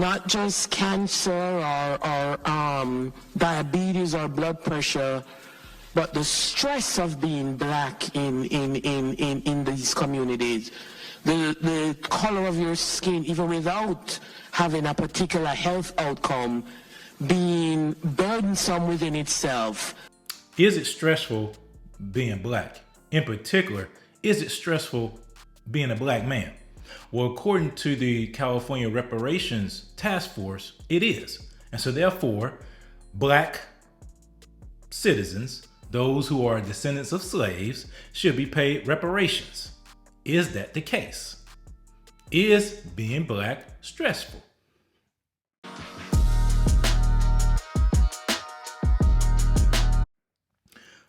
Not just cancer or diabetes or blood pressure, but the stress of being black in these communities. The color of your skin, even without having a particular health outcome, being burdensome within itself. Is it stressful being black? In particular, is it stressful being a black man? Well, according to the California Reparations Task Force, it is. And so therefore, black citizens, those who are descendants of slaves, should be paid reparations. Is that the case? Is being black stressful?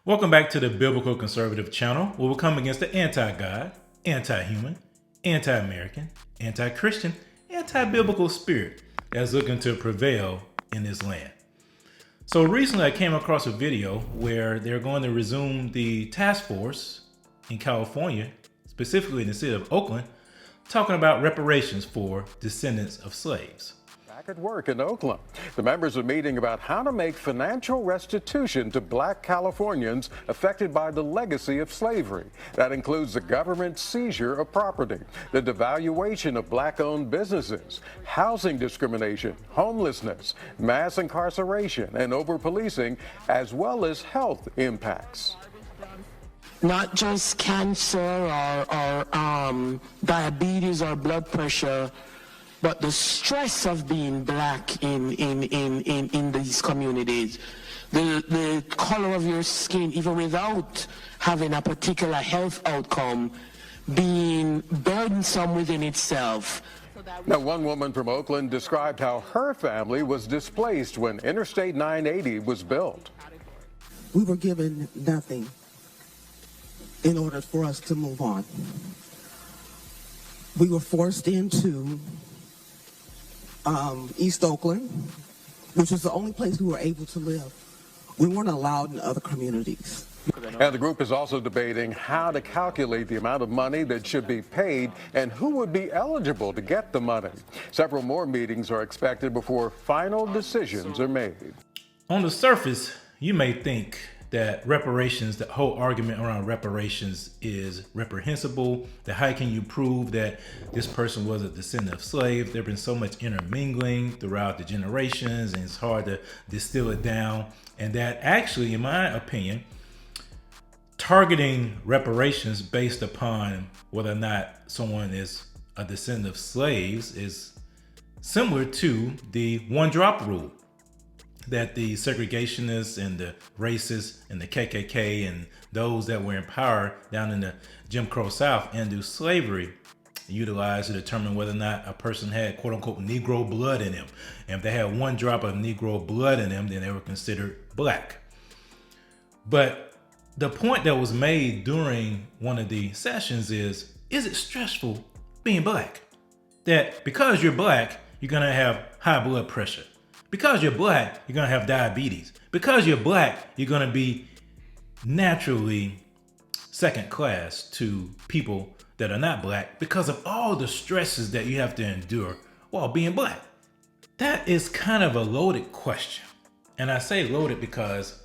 Welcome back to the Biblical Conservative channel, where we come against the anti-God, anti-human, anti-American, anti-Christian, anti-biblical spirit that's looking to prevail in this land. So recently I came across a video where they're going to resume the task force in California, specifically in the city of Oakland, talking about reparations for descendants of slaves. Back at work in Oakland, the members are meeting about how to make financial restitution to black Californians affected by the legacy of slavery. That includes the government seizure of property, the devaluation of black-owned businesses, housing discrimination, homelessness, mass incarceration, and over-policing, as well as health impacts. Not just cancer or diabetes or blood pressure, but the stress of being black in these communities. The color of your skin, even without having a particular health outcome, being burdensome within itself. Now, one woman from Oakland described how her family was displaced when Interstate 980 was built. We were given nothing in order for us to move on. We were forced into East Oakland, which was the only place we were able to live. We weren't allowed in other communities. And the group is also debating how to calculate the amount of money that should be paid and who would be eligible to get the money. Several more meetings are expected before final decisions are made. On the surface, you may think that reparations, the whole argument around reparations is reprehensible. That how can you prove that this person was a descendant of slaves? There's been so much intermingling throughout the generations, and it's hard to distill it down. And that actually, in my opinion, targeting reparations based upon whether or not someone is a descendant of slaves is similar to the one-drop rule that the segregationists and the racists and the KKK and those that were in power down in the Jim Crow South induced slavery utilized to determine whether or not a person had quote unquote Negro blood in them. And if they had one drop of Negro blood in them, then they were considered black. But the point that was made during one of the sessions is it stressful being black? That because you're black, you're gonna have high blood pressure. Because you're black, you're gonna have diabetes. Because you're black, you're gonna be naturally second class to people that are not black because of all the stresses that you have to endure while being black. That is kind of a loaded question. And I say loaded because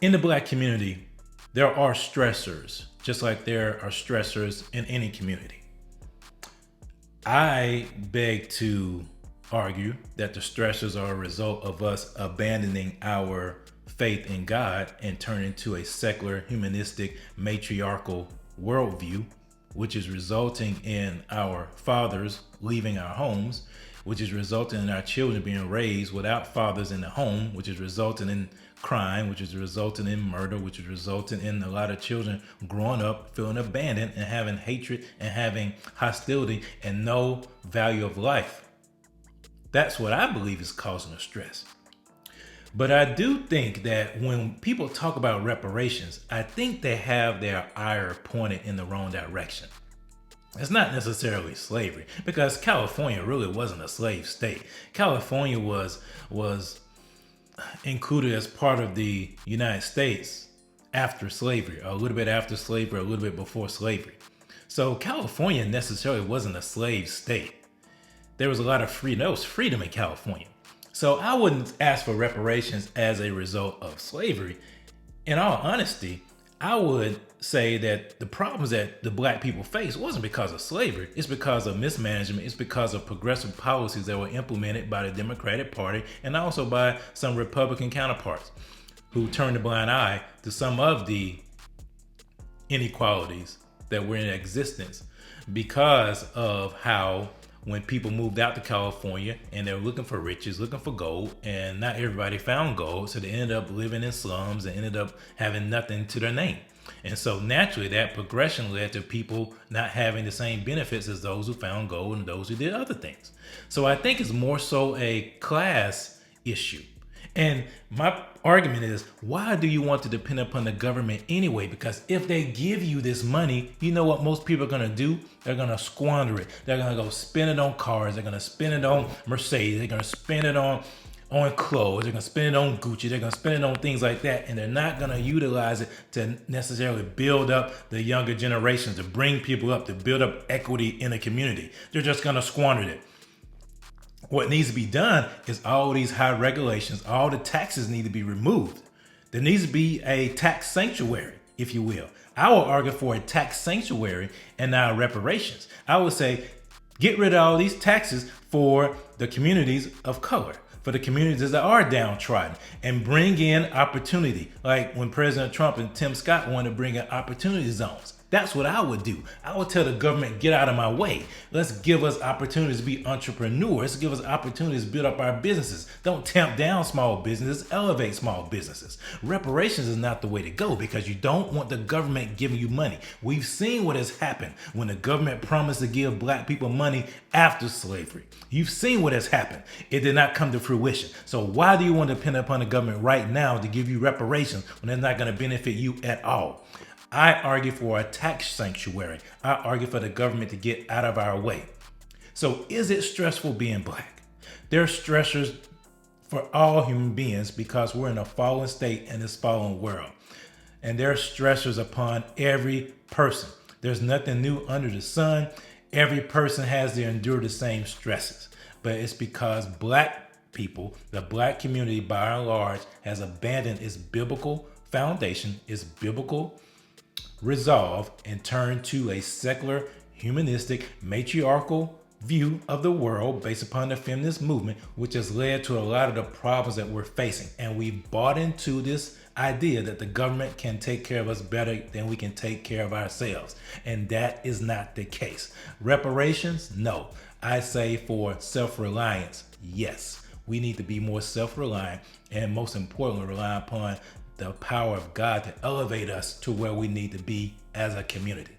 in the black community, there are stressors, just like there are stressors in any community. I beg to argue that the stressors are a result of us abandoning our faith in God and turning to a secular, humanistic, matriarchal worldview, which is resulting in our fathers leaving our homes, which is resulting in our children being raised without fathers in the home, which is resulting in crime, which is resulting in murder, which is resulting in a lot of children growing up feeling abandoned and having hatred and having hostility and no value of life. That's what I believe is causing the stress. But I do think that when people talk about reparations, I think they have their ire pointed in the wrong direction. It's not necessarily slavery, because California really wasn't a slave state. California was included as part of the United States after slavery, a little bit after slavery, a little bit before slavery. So California necessarily wasn't a slave state. there was a lot of freedom. There was freedom in California. So I wouldn't ask for reparations as a result of slavery. In all honesty, I would say that the problems that the black people face wasn't because of slavery. It's because of mismanagement. It's because of progressive policies that were implemented by the Democratic Party and also by some Republican counterparts who turned a blind eye to some of the inequalities that were in existence because of how when people moved out to California and they were looking for riches, looking for gold, and not everybody found gold, so they ended up living in slums and ended up having nothing to their name. And so naturally that progression led to people not having the same benefits as those who found gold and those who did other things. So I think it's more so a class issue. And my argument is, why do you want to depend upon the government anyway? Because if they give you this money, you know what most people are going to do? They're going to squander it. They're going to go spend it on cars. They're going to spend it on Mercedes. They're going to spend it on clothes. They're going to spend it on Gucci. They're going to spend it on things like that. And they're not going to utilize it to necessarily build up the younger generations, to bring people up, to build up equity in a community. They're just going to squander it. What needs to be done is all these high regulations, all the taxes need to be removed. There needs to be a tax sanctuary, if you will. I will argue for a tax sanctuary and not reparations. I would say, get rid of all these taxes for the communities of color, for the communities that are downtrodden, and bring in opportunity. Like when President Trump and Tim Scott wanted to bring in opportunity zones. That's what I would do. I would tell the government, get out of my way. Let's give us opportunities to be entrepreneurs. Let's give us opportunities to build up our businesses. Don't tamp down small businesses, elevate small businesses. Reparations is not the way to go because you don't want the government giving you money. We've seen what has happened when the government promised to give black people money after slavery. You've seen what has happened. It did not come to fruition. So why do you want to depend upon the government right now to give you reparations when it's not going to benefit you at all? I argue for a tax sanctuary. I argue for the government to get out of our way. So is it stressful being black? There are stressors for all human beings because we're in a fallen state in this fallen world. And there are stressors upon every person. There's nothing new under the sun. Every person has to endure the same stresses. But it's because black people, the black community by and large, has abandoned its biblical foundation, its biblical resolve, and turn to a secular, humanistic, matriarchal view of the world based upon the feminist movement, which has led to a lot of the problems that we're facing. And we bought into this idea that the government can take care of us better than we can take care of ourselves. And that is not the case. Reparations? No. I say for self-reliance, yes. We need to be more self-reliant and most importantly, rely upon the power of God to elevate us to where we need to be as a community.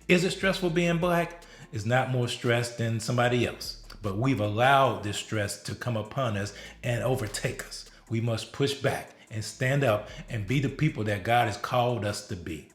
Is it stressful being black? It's not more stress than somebody else, but we've allowed this stress to come upon us and overtake us. We must push back and stand up and be the people that God has called us to be.